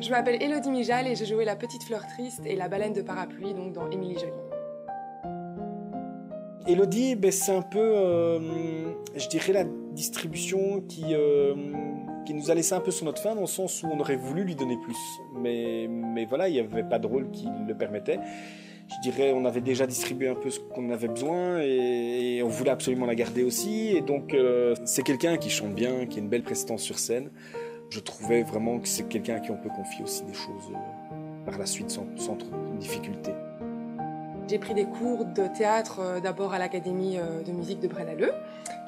Je m'appelle Élodie Mijal et j'ai joué la petite fleur triste et la baleine de parapluie donc dans Émilie Joly. Élodie, c'est un peu, je dirais, la distribution qui nous a laissé un peu sur notre faim, dans le sens où on aurait voulu lui donner plus. Mais voilà, il n'y avait pas de rôle qui le permettait. Je dirais, on avait déjà distribué un peu ce qu'on avait besoin et on voulait absolument la garder aussi. Et donc, c'est quelqu'un qui chante bien, qui a une belle prestance sur scène. Je trouvais vraiment que c'est quelqu'un à qui on peut confier aussi des choses par la suite sans trop de difficulté. J'ai pris des cours de théâtre d'abord à l'Académie de musique de Braine-l'Alleud.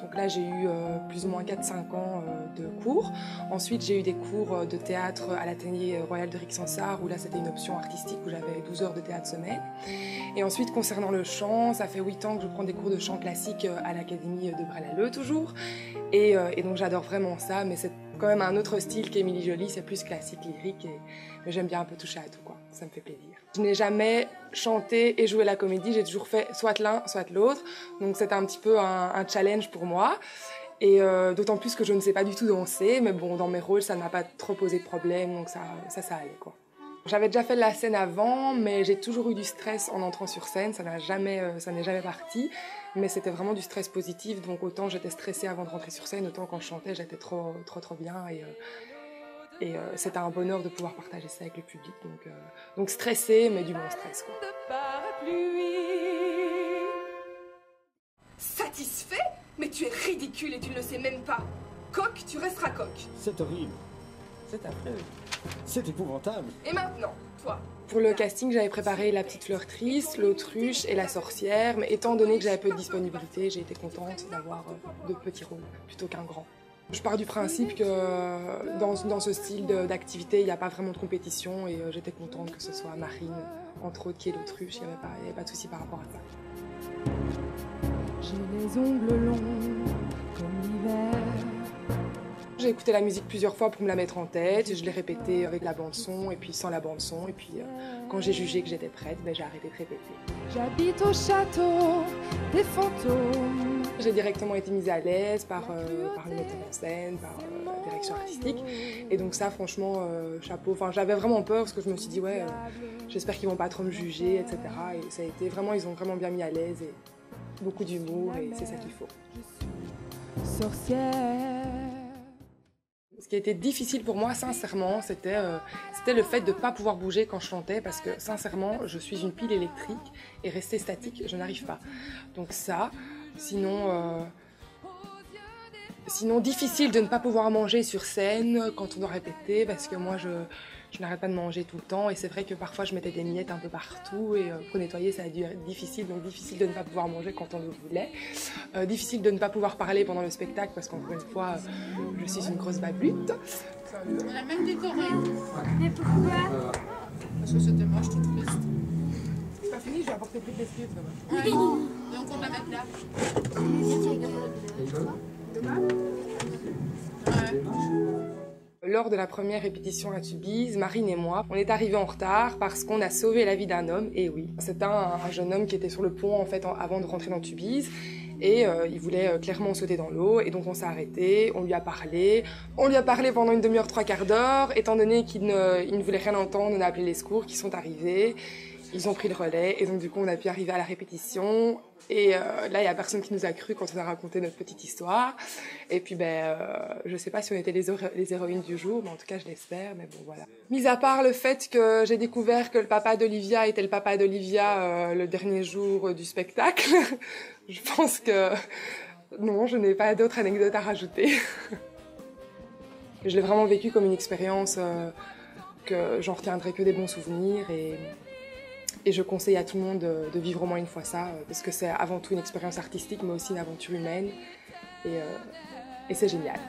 Donc là, j'ai eu plus ou moins 4-5 ans de cours. Ensuite, j'ai eu des cours de théâtre à l'Atelier Royal de Rixensart, où là, c'était une option artistique où j'avais 12 heures de théâtre semaine. Et ensuite, concernant le chant, ça fait 8 ans que je prends des cours de chant classique à l'Académie de Braine-l'Alleud toujours. Et donc, j'adore vraiment ça, mais c'est quand même un autre style qu'Émilie Joly, c'est plus classique, lyrique, mais j'aime bien un peu toucher à tout, quoi. Ça me fait plaisir. Je n'ai jamais chanté et joué la comédie, j'ai toujours fait soit l'un, soit l'autre, donc c'était un petit peu un challenge pour moi. Et d'autant plus que je ne sais pas du tout danser, mais bon, dans mes rôles, ça ne m'a pas trop posé de problème, donc ça allait, quoi. J'avais déjà fait de la scène avant, mais j'ai toujours eu du stress en entrant sur scène, ça n'est jamais parti, mais c'était vraiment du stress positif, donc autant j'étais stressée avant de rentrer sur scène, autant quand je chantais, j'étais trop bien, et c'était un bonheur de pouvoir partager ça avec le public, donc stressée, mais du bon stress, quoi. Satisfait? Mais tu es ridicule et tu ne le sais même pas. Coq, tu resteras coq. C'est horrible. C'est affreux. C'est épouvantable. Et maintenant, toi? Pour le casting, j'avais préparé La petite fleur triste, L'autruche et La sorcière, mais étant donné que j'avais peu de disponibilité, j'ai été contente d'avoir de petits rôles plutôt qu'un grand. Je pars du principe que dans ce style d'activité, il n'y a pas vraiment de compétition et j'étais contente que ce soit Marine, entre autres, qui est l'autruche, il n'y avait pas de souci par rapport à ça. J'ai les ongles longs comme l'hiver. J'ai écouté la musique plusieurs fois pour me la mettre en tête, je l'ai répétée avec la bande-son et puis sans la bande-son, et puis quand j'ai jugé que j'étais prête, j'ai arrêté de répéter. J'habite au château des fantômes. J'ai directement été mise à l'aise par le metteur en scène, par la direction artistique, et donc ça, franchement, chapeau. Enfin, j'avais vraiment peur parce que je me suis dit, ouais, j'espère qu'ils vont pas trop me juger, etc. Et ça a été vraiment, ils ont vraiment bien mis à l'aise, et beaucoup d'humour, et c'est ça qu'il faut. Sorcière. Ce qui a été difficile pour moi, sincèrement, c'était le fait de ne pas pouvoir bouger quand je chantais, parce que, sincèrement, je suis une pile électrique, et rester statique, je n'arrive pas. Donc ça, sinon, difficile de ne pas pouvoir manger sur scène quand on doit répéter, parce que moi, je n'arrête pas de manger tout le temps, et c'est vrai que parfois je mettais des miettes un peu partout, et pour nettoyer ça a dû être difficile, donc difficile de ne pas pouvoir manger quand on le voulait. Difficile de ne pas pouvoir parler pendant le spectacle, parce qu'encore une fois, je suis une grosse bablute. On a même décoré. Mais pourquoi? Parce que c'était moche, tout triste. C'est pas fini, je vais apporter plus de biscuits. Ouais. Donc on va mettre là. Ouais. Lors de la première répétition à Tubize, Marine et moi, on est arrivés en retard parce qu'on a sauvé la vie d'un homme, et oui. C'était un jeune homme qui était sur le pont en fait avant de rentrer dans Tubize, et il voulait clairement sauter dans l'eau, et donc on s'est arrêté, on lui a parlé pendant une demi-heure, 3/4 d'heure, étant donné qu'il ne voulait rien entendre, on a appelé les secours qui sont arrivés. Ils ont pris le relais, et donc du coup on a pu arriver à la répétition, et là il n'y a personne qui nous a cru quand on a raconté notre petite histoire, et puis je sais pas si on était les héroïnes du jour, mais en tout cas je l'espère, mais bon voilà. Mis à part le fait que j'ai découvert que le papa d'Olivia était le papa d'Olivia le dernier jour du spectacle, je pense que non, je n'ai pas d'autres anecdotes à rajouter. Je l'ai vraiment vécu comme une expérience que j'en retiendrai que des bons souvenirs, et je conseille à tout le monde de vivre au moins une fois ça, parce que c'est avant tout une expérience artistique, mais aussi une aventure humaine, et c'est génial.